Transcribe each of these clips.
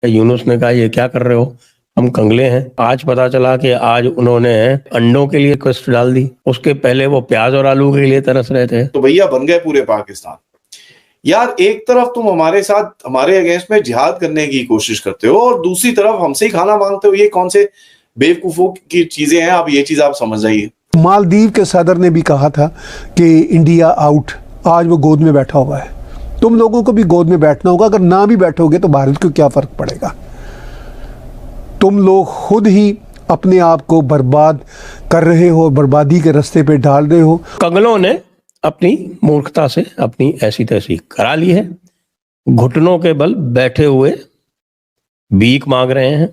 यूनुस ने कहा ये क्या कर रहे हो, हम कंगले हैं। आज पता चला कि आज उन्होंने अंडों के लिए रिक्वेस्ट डाल दी, उसके पहले वो प्याज और आलू के लिए तरस रहे थे। तो भैया बन गए पूरे पाकिस्तान। यार एक तरफ तुम हमारे साथ हमारे अगेंस्ट में जिहाद करने की कोशिश करते हो और दूसरी तरफ हमसे ही खाना मांगते हो। ये कौन से बेवकूफों की चीजें हैं? अब ये चीज आप समझ जाइए। मालदीव के सदर ने भी कहा था कि इंडिया आउट, आज वो गोद में बैठा हुआ है। तुम लोगों को भी गोद में बैठना होगा, अगर ना भी बैठोगे तो भारत को क्या फर्क पड़ेगा। तुम लोग खुद ही अपने आप को बर्बाद कर रहे हो, बर्बादी के रास्ते पे डाल रहे हो। कंगलों ने अपनी मूर्खता से अपनी ऐसी तैसी करा ली है, घुटनों के बल बैठे हुए भीख मांग रहे हैं,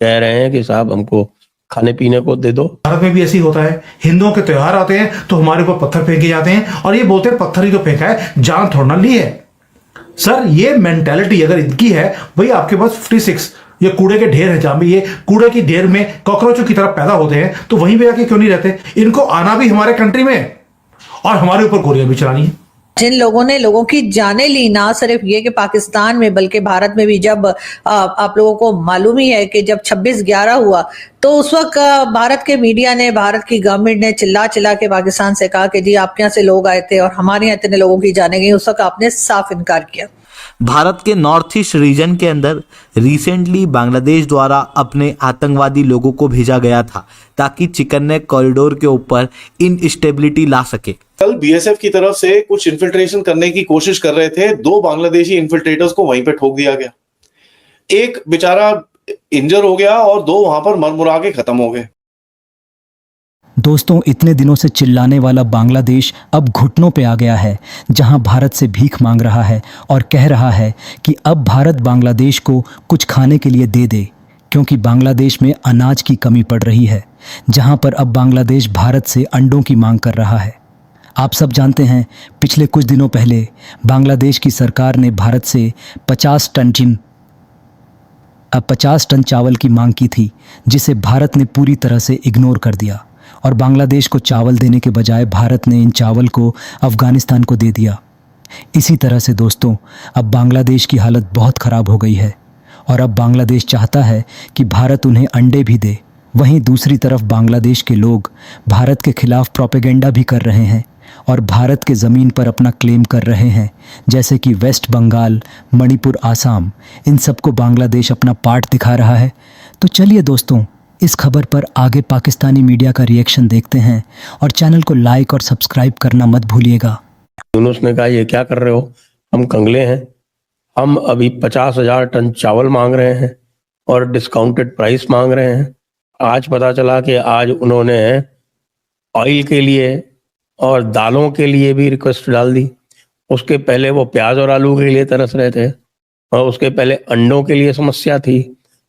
कह रहे हैं कि साहब हमको खाने पीने को दे दो। भारत में भी ऐसी होता है, हिंदुओं के त्योहार आते हैं तो हमारे ऊपर पत्थर फेंके जाते हैं और ये बोलते हैं पत्थर ही तो फेंका है, जान थोड़ा ना ली है। सर ये मेंटालिटी अगर इनकी है, भाई आपके पास 56 ये कूड़े के ढेर है, जहां भी ये कूड़े की ढेर में कॉकरोचों की तरफ पैदा होते हैं, तो वहीं पे आके क्यों नहीं रहते? इनको आना भी हमारे कंट्री में और हमारे ऊपर गोलियां भी चलानी है। जिन लोगों ने लोगों की जानें ली, ना सिर्फ ये कि पाकिस्तान में बल्कि भारत में भी, जब आप लोगों को मालूम ही है कि जब 26/11 हुआ तो उस वक्त भारत के मीडिया ने, भारत की गवर्नमेंट ने चिल्ला चिल्ला के पाकिस्तान से कहा कि जी आपके यहाँ से लोग आए थे और हमारे यहाँ इतने लोगों की जाने गई। उस वक्त आपने साफ इनकार किया। भारत के नॉर्थ ईस्ट रीजन के अंदर रिसेंटली बांग्लादेश द्वारा अपने आतंकवादी लोगों को भेजा गया था ताकि चिकन नेक कॉरिडोर के ऊपर इनस्टेबिलिटी ला सके। कल बीएसएफ की तरफ से कुछ इन्फिल्ट्रेशन करने की कोशिश कर रहे थे, 2 बांग्लादेशी इन्फिल्ट्रेटर्स को वहीं पे ठोक दिया गया। एक बेचारा इंजर हो गया और 2 वहां पर मरमुरा के खत्म हो गए। दोस्तों, इतने दिनों से चिल्लाने वाला बांग्लादेश अब घुटनों पे आ गया है, जहां भारत से भीख मांग रहा है और कह रहा है कि अब भारत बांग्लादेश को कुछ खाने के लिए दे दे, क्योंकि बांग्लादेश में अनाज की कमी पड़ रही है, जहां पर अब बांग्लादेश भारत से अंडों की मांग कर रहा है। आप सब जानते हैं, पिछले कुछ दिनों पहले बांग्लादेश की सरकार ने भारत से 50 टन चावल की मांग की थी, जिसे भारत ने पूरी तरह से इग्नोर कर दिया और बांग्लादेश को चावल देने के बजाय भारत ने इन चावल को अफ़गानिस्तान को दे दिया। इसी तरह से दोस्तों, अब बांग्लादेश की हालत बहुत ख़राब हो गई है और अब बांग्लादेश चाहता है कि भारत उन्हें अंडे भी दे। वहीं दूसरी तरफ बांग्लादेश के लोग भारत के खिलाफ प्रोपेगेंडा भी कर रहे हैं और भारत के ज़मीन पर अपना क्लेम कर रहे हैं, जैसे कि वेस्ट बंगाल, मणिपुर, आसाम, इन सबको बांग्लादेश अपना पार्ट दिखा रहा है। तो चलिए दोस्तों, इस खबर पर आगे पाकिस्तानी मीडिया का रिएक्शन देखते हैं और चैनल को लाइक और सब्सक्राइब करना मत भूलिएगा। यूनुस ने कहा ये क्या कर रहे हो, हम कंगले हैं, हम अभी 50,000 टन चावल मांग रहे हैं और डिस्काउंटेड प्राइस मांग रहे हैं। आज पता चला कि आज उन्होंने ऑयल के लिए और दालों के लिए भी रिक्वेस्ट डाल दी, उसके पहले वो प्याज और आलू के लिए तरस रहे थे और उसके पहले अंडों के लिए समस्या थी,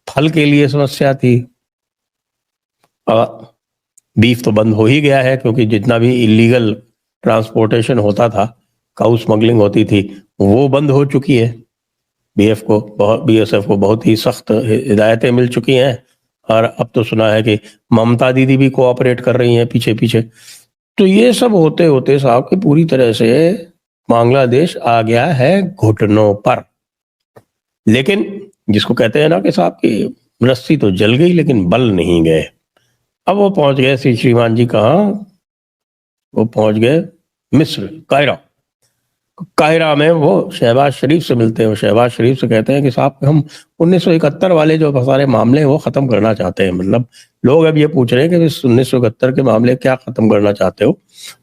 फल के लिए समस्या थी। बीफ तो बंद हो ही गया है, क्योंकि जितना भी इलीगल ट्रांसपोर्टेशन होता था, काउ स्मगलिंग होती थी, वो बंद हो चुकी है। बीएसएफ को बहुत ही सख्त हिदायतें मिल चुकी हैं और अब तो सुना है कि ममता दीदी भी कोऑपरेट कर रही हैं पीछे पीछे। तो ये सब होते होते साहब कि पूरी तरह से बांग्लादेश आ गया है घुटनों पर। लेकिन जिसको कहते हैं ना कि साहब की रस्सी तो जल गई लेकिन बल नहीं गए। अब वो पहुंच गए श्रीमान जी कहाँ, वो पहुंच गए मिस्र, काहिरा में वो शहबाज शरीफ से मिलते हैं। वो शहबाज शरीफ से कहते हैं कि साहब हम 1971 वाले जो सारे मामले हैं वो ख़त्म करना चाहते हैं। मतलब लोग अब ये पूछ रहे हैं कि 1971 के मामले क्या ख़त्म करना चाहते हो,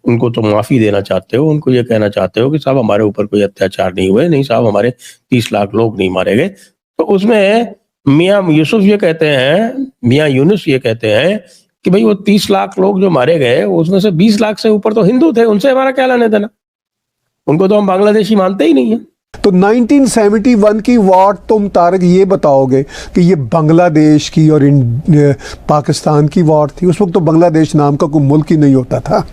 उनको तो माफ़ी देना चाहते हो, उनको ये कहना चाहते हो कि साहब हमारे ऊपर कोई अत्याचार नहीं हुए, नहीं साहब हमारे 30 लाख लोग नहीं मारे गए। तो उसमें मियाँ यूनुस ये कहते हैं कि भाई वो 30 लाख लोग जो मारे गए उसमें से 20 लाख से ऊपर तो हिंदू थे, उनसे हमारा क्या लेना देना, उनको तो हम बांग्लादेशी मानते ही नहीं है। तो 1971 की वॉर तुम तारक ये बताओगे कि ये बांग्लादेश की और पाकिस्तान की वॉर थी? उस वक्त तो बांग्लादेश नाम का कोई मुल्क ही नहीं होता था।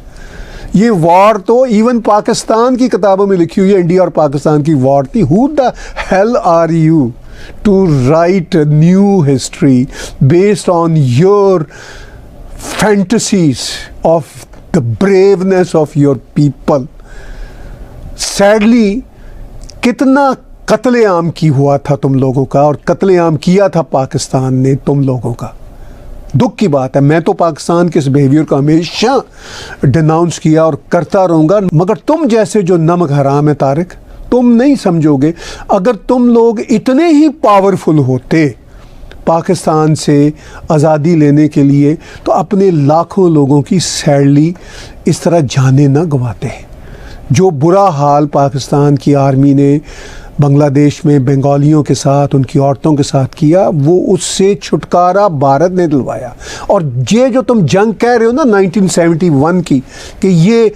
ये वॉर तो इवन पाकिस्तान की किताबों में लिखी हुई है, इंडिया और पाकिस्तान की वॉर थी। Who the hell are you to write new history based on your fantasies of the braveness of your people? Sadly, कितना कत्लेआम की हुआ था तुम लोगों का, और कत्लेआम किया था पाकिस्तान ने तुम लोगों का। दुख की बात है, मैं तो पाकिस्तान के इस बिहेवियर को हमेशा डिनाउंस किया और करता रहूँगा, मगर तुम जैसे जो नमक हराम है तारिक, तुम नहीं समझोगे। अगर तुम लोग इतने ही पावरफुल होते पाकिस्तान से आज़ादी लेने के लिए, तो अपने लाखों लोगों की सैलरी इस तरह जाने ना गंवाते। जो बुरा हाल पाकिस्तान की आर्मी ने बांग्लादेश में बंगालियों के साथ, उनकी औरतों के साथ किया, वो उससे छुटकारा भारत ने दिलवाया। और ये जो तुम जंग कह रहे हो ना 1971 की, कि ये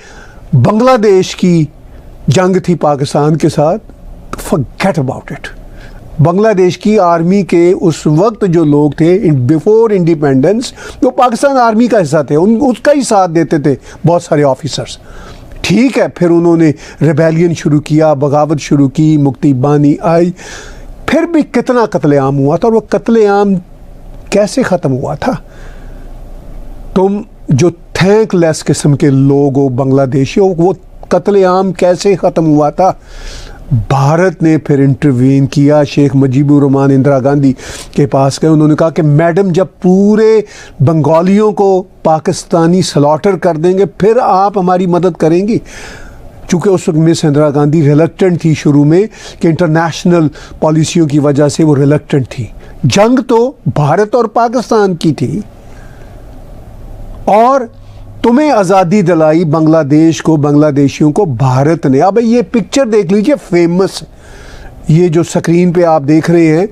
बांग्लादेश की जंग थी पाकिस्तान के साथ, फॉरगेट अबाउट इट। बांग्लादेश की आर्मी के उस वक्त जो लोग थे बिफोर इंडिपेंडेंस, वो पाकिस्तान आर्मी का हिस्सा थे, उसका ही साथ देते थे बहुत सारे ऑफिसर्स। ठीक है, फिर उन्होंने रिबेलियन शुरू किया, बगावत शुरू की, मुक्ति बानी आई, फिर भी कितना कत्लेआम हुआ था। और वो कत्लेआम कैसे ख़त्म हुआ था? तुम जो थैंकलेस किस्म के लोग हो, बांग्लादेशी हो, वो कत्लेआम कैसे ख़त्म हुआ था? भारत ने फिर इंटरवीन किया। शेख मुजीबुर रहमान इंदिरा गांधी के पास गए, उन्होंने कहा कि मैडम, जब पूरे बंगालियों को पाकिस्तानी स्लॉटर कर देंगे फिर आप हमारी मदद करेंगी। चूँकि उस वक्त मिस इंदिरा गांधी रिलक्टेंट थी शुरू में, कि इंटरनेशनल पॉलिसियों की वजह से वो रिलक्टेंट थी। जंग तो भारत और पाकिस्तान की थी, और तुम्हें आज़ादी दिलाई बांग्लादेश को, बांग्लादेशियों को भारत ने। अब ये पिक्चर देख लीजिए, फेमस, ये जो स्क्रीन पे आप देख रहे हैं,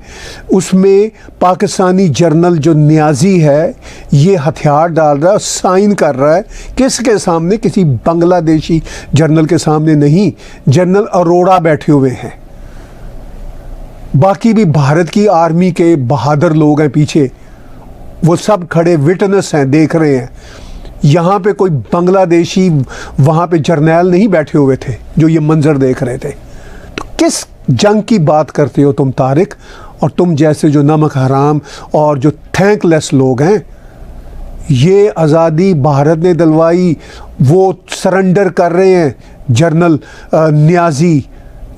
उसमें पाकिस्तानी जर्नल जो नियाजी है, ये हथियार डाल रहा है, साइन कर रहा है। किसके सामने? किसी बांग्लादेशी जर्नल के सामने नहीं, जनरल अरोड़ा बैठे हुए हैं। बाकी भी भारत की आर्मी के बहादुर लोग हैं पीछे, वो सब खड़े विटनेस हैं, देख रहे हैं। यहाँ पे कोई बांग्लादेशी वहाँ पे जर्नैल नहीं बैठे हुए थे जो ये मंजर देख रहे थे। तो किस जंग की बात करते हो तुम तारिक? और तुम जैसे जो नमक हराम और जो थैंकलेस लोग हैं, ये आज़ादी भारत ने दिलवाई, वो सरेंडर कर रहे हैं जनरल नियाजी,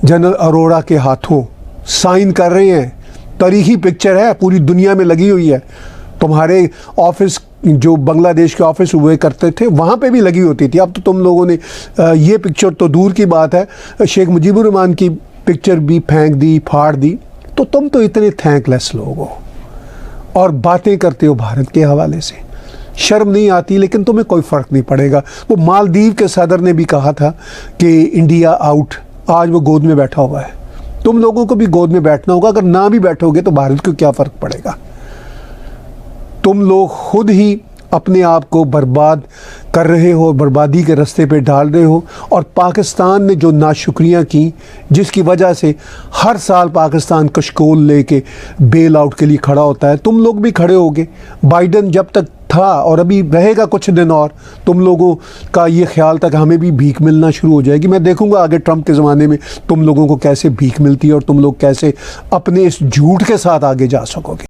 जनरल अरोड़ा के हाथों, साइन कर रहे हैं। तारीखी पिक्चर है, पूरी दुनिया में लगी हुई है। तुम्हारे ऑफिस, जो बांग्लादेश के ऑफिस हुए करते थे, वहाँ पे भी लगी होती थी। अब तो तुम लोगों ने ये पिक्चर तो दूर की बात है, शेख मुजीबुर रहमान की पिक्चर भी फेंक दी, फाड़ दी। तो तुम तो इतने थैंकलेस लोग हो और बातें करते हो भारत के हवाले से। शर्म नहीं आती? लेकिन तुम्हें कोई फ़र्क नहीं पड़ेगा। वो मालदीव के सदर ने भी कहा था कि इंडिया आउट, आज वो गोद में बैठा हुआ है। तुम लोगों को भी गोद में बैठना होगा। अगर ना भी बैठोगे तो भारत को क्या फ़र्क पड़ेगा? तुम लोग खुद ही अपने आप को बर्बाद कर रहे हो, बर्बादी के रास्ते पे डाल रहे हो। और पाकिस्तान ने जो नाशुक्रियाँ की, जिसकी वजह से हर साल पाकिस्तान कशकोल लेके बेल आउट के लिए खड़ा होता है, तुम लोग भी खड़े होगे। बाइडन जब तक था और अभी रहेगा कुछ दिन और, तुम लोगों का ये ख्याल था कि हमें भी भीख मिलना शुरू हो जाएगी। मैं देखूंगा आगे ट्रंप के ज़माने में तुम लोगों को कैसे भीख मिलती है और तुम लोग कैसे अपने इस झूठ के साथ आगे जा सकोगे।